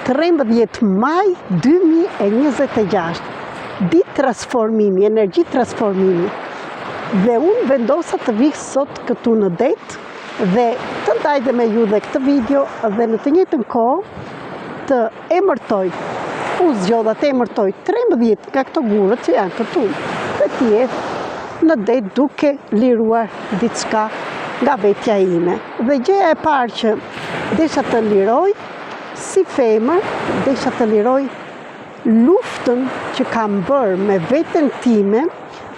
13 maj 2026, ditë transformimi, energji transformimi. Dhe unë vendosa të vih sot këtu në det dhe të ndaj dhe me ju dhe këtë video dhe në të njëjtën kohë të emërtoj, u zgjodha të emërtoj 13 nga këto gurët që janë këtu dhe tjetë në det duke liruar diçka nga vetja ime. Dhe gjëja e parë që desha të liroj, si femër, desha të liroj luftën që kam bërë me veten time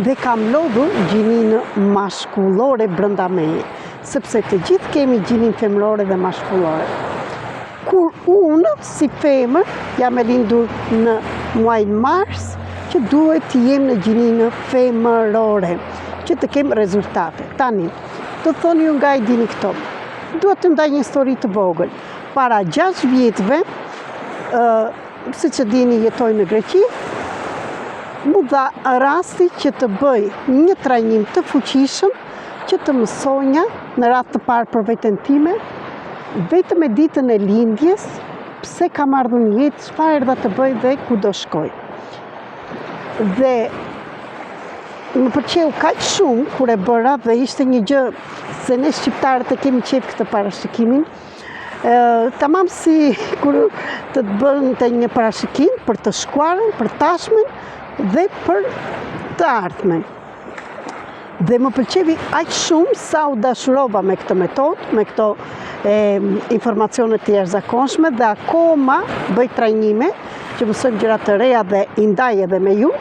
dhe kam lodhur gjininë mashkullore brënda meje, sepse të gjithë kemi gjinin femërore dhe mashkullore. Kur unë, si femër, jam e lindur në muajin mars, që duhet të jem në gjininë femërore, që të kem rezultate. Tani, të thoni ju nga e dini këto, duhet të ndaj një histori të vogël. Para 6 vjetëve, si që dini jetoj në Greqi, mu dha rasti që të bëj një trajnim të fuqishëm që të mësonja në radhë të parë për veten time, vetëm e ditën e lindjes, pse kam ardhur në jetë, çfarë erdha të bëj dhe ku do shkoj. Dhe më pëlqeu kaq shumë kur e bëra dhe ishte një gjë se ne shqiptarët e kemi qef këtë parashikimin. Tamam si kur të bënte një parashikim për të shkuarën, për tashmen dhe për të ardhmen. Dhe më pëlqevi aq shumë sa u dashurova me këtë metodë, me këto informacione të jashtëzakonshme dhe akoma bëj trajnime që mësojmë gjëra të reja dhe i ndaj edhe me ju,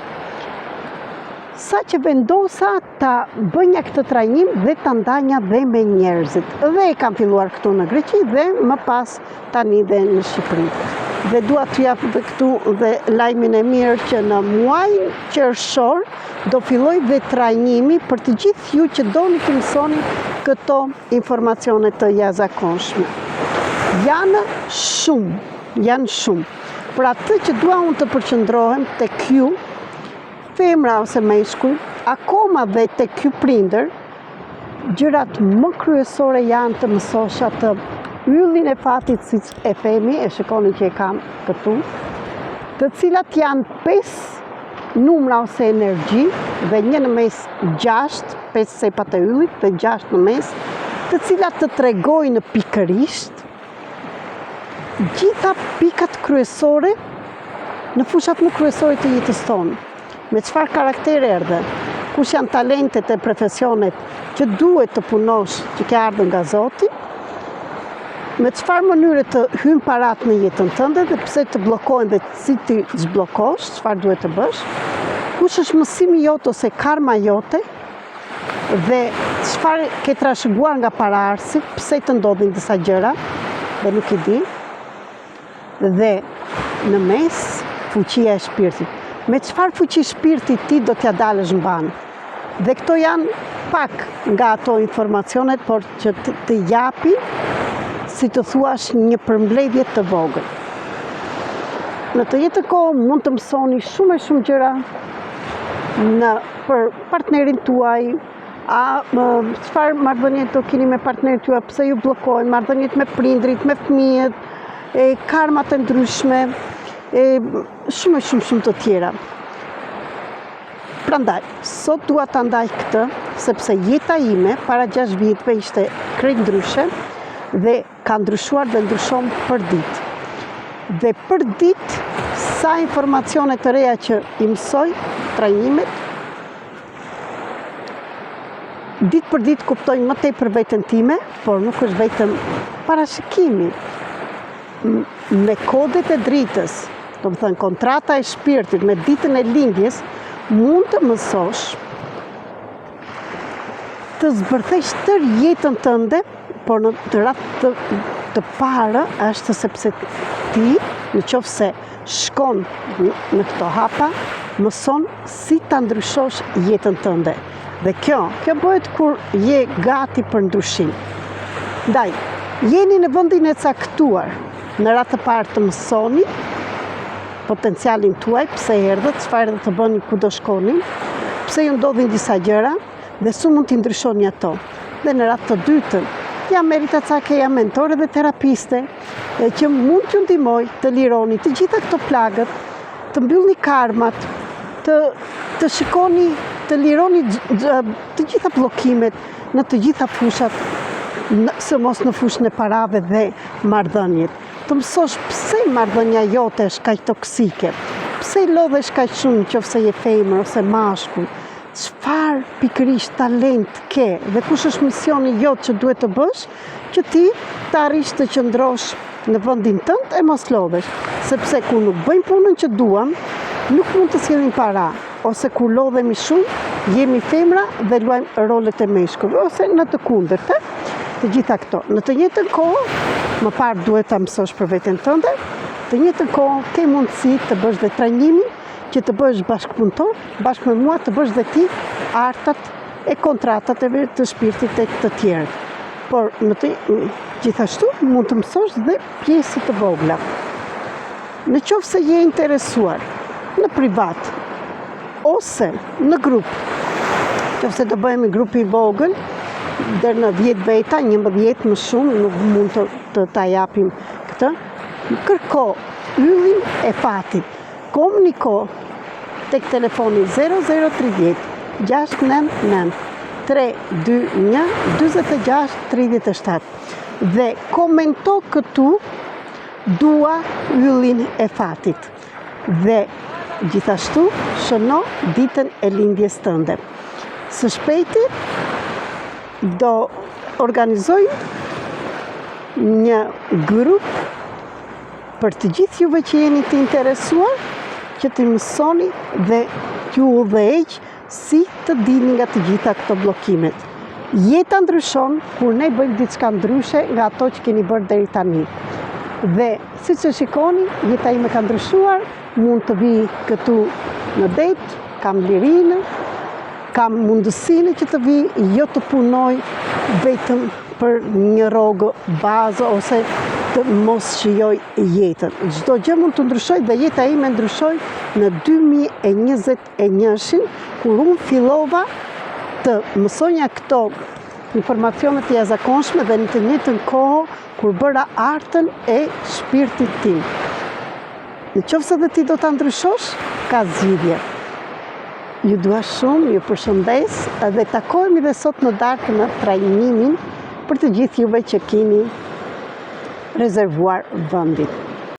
sa që vendosa ta bënja këtë trajnim dhe ta ndanja dhe me njerëzit. Dhe e kam filluar këtu në Greqi dhe më pas tani dhe në Shqipëri. Dhe dua t'ju jap këtu dhe lajmin e mirë që në muajin qershor do filloj dhe trajnimi për të gjithë ju që doni të mësoni këto informacione të jashtëzakonshme. Janë shumë. Për atë që dua unë të përqendrohem tek ju, femra ose meshkull, akoma dhe tek ky prindër, gjërat më kryesore janë të mësosha të yllin e fatit, siç e themi, e shikoni që e kam këtu, të cilat janë 5 numra ose energji dhe një në mes 6, 5 sepat e yllit dhe 6 në mes, të cilat të tregojnë pikërisht gjitha pikat kryesore në fushat më kryesore të jetës tonë. Me çfarë karakter erdhe, kush janë talentet e profesionet që duhet të punosh që ke ardhur nga Zoti, me çfarë mënyre të hyn parat në jetën tënde dhe pse të bllokohen dhe si ti zhbllokosh, çfarë duhet të bësh, kush është mësimi jot ose karma jote dhe çfarë ke trashëguar nga paraardhësi, pse të ndodhin disa gjëra dhe nuk i di. Dhe në mes fuqia e shpirtit. Me çfarë fuqi shpirti ti do t'ja dalësh mban. Dhe këto janë pak nga ato informacionet, por që të japin, si të thuash, një përmbledhje të vogël. Në të njëjtën kohë mund të mësoni shumë e shumë gjëra për partnerin tuaj, çfarë marrëdhënie do keni me partnerin tuaj, pse ju bllokohen, marrëdhëniet me prindrit, me fëmijët, karmat e ndryshme, shumë të tjera. Prandaj, sot dua ta ndaj këtë, sepse jeta ime para 6 viteve ishte krejt ndryshe dhe ka ndryshuar dhe ndryshon për ditë. Dhe për ditë, sa informacione të reja që i mësoj, trajnimet, ditë për ditë kuptoj më tej për veten time, por nuk është vetëm parashikimi. Me kodet e dritës, do të thënë kontrata e shpirtit, me ditën e lindjes, mund të mësosh të zbërthesh tërë jetën tënde, por në të radhë të parë është sepse ti, në qoftë se shkon në këto hapa, mëson si ta ndryshosh jetën tënde. Dhe kjo bëhet kur je gati për ndryshim. Ndaj, jeni në vendin e caktuar, në radhë të parë të mësoni potencialin tuaj, pse erdhët, çfarë erdhët të bëni, ku do shkoni, pse ju ndodhin disa gjëra dhe su mund t'i ndryshoni ato. Dhe në radhë të dytën, Jam Merita Cake, jam mentore dhe terapiste që mund t'ju ndihmoj të lironi të gjitha këto plagët, të mbyllni karmat, të shikoni, të lironi të gjitha bllokimet në të gjitha fushat, së mos në fushën e parave dhe marrëdhëniet. Të mësosh pse marrëdhënia jote është kaq toksike, pse lodhesh kaq shumë nëse je femër ose mashkull, çfarë pikërisht talent ke dhe kush është misioni jot që duhet të bësh, që ti të arrish të qëndrosh në vendin tënd e mos lodhesh, sepse kur nuk bëjmë punën që duam, nuk mund të sjellim para, ose kur lodhemi shumë, jemi femra dhe luajmë rolet e meshkujve, ose në të kundërta, të gjitha këto. Në të njëjtën kohë, më parë duhet ta mësosh për veten tënde, të njëjtën kohë ke mundësi të bësh dhe trajnimin, që të bësh bashkëpunëtor, bashkë me mua të bësh dhe ti artat e kontratat e të shpirtit e të tjerë. Por gjithashtu mund të mësosh dhe pjesë të vogla. Në qoftë se je interesuar në privat ose në grup, qoftë se do bëhemi grupi i vogël, deri në 10 veta, 11 më shumë, nuk mund të ta japim këtë, kërko yllin e fatit. Komuniko tek telefoni 0030 699 321 46 37 dhe komento këtu dua yllin e fatit dhe gjithashtu shëno ditën e lindjes tënde. Së shpejti do organizoj një grup për të gjithë juve që jeni të interesuar, që të mësoni dhe t'ju udhëheq si të dilni nga të gjitha këto bllokimet. Jeta ndryshon kur ne bëjmë diçka ndryshe nga ato që keni bërë deri tani. Dhe siç e shikoni, jeta ime ka ndryshuar, mund të vi këtu në det, kam lirinë, kam mundësinë që të vi, jo të punoj vetëm për një rrogë bazë ose të mos shijoj jetën. Çdo gjë mund të ndryshoj dhe jeta ime ndryshoi në 2021, kur unë fillova të mësonja këto informacionet e jashtëzakonshme dhe në të njëjtën kohë kur bëra artën e shpirtit tim. Në qoftë se ti do ta ndryshosh, ka zgjidhje. Ju dua shumë, ju përshëndes dhe takohemi dhe sot në darkë në trajnimin për të gjithë juve që keni rezervuar vendin.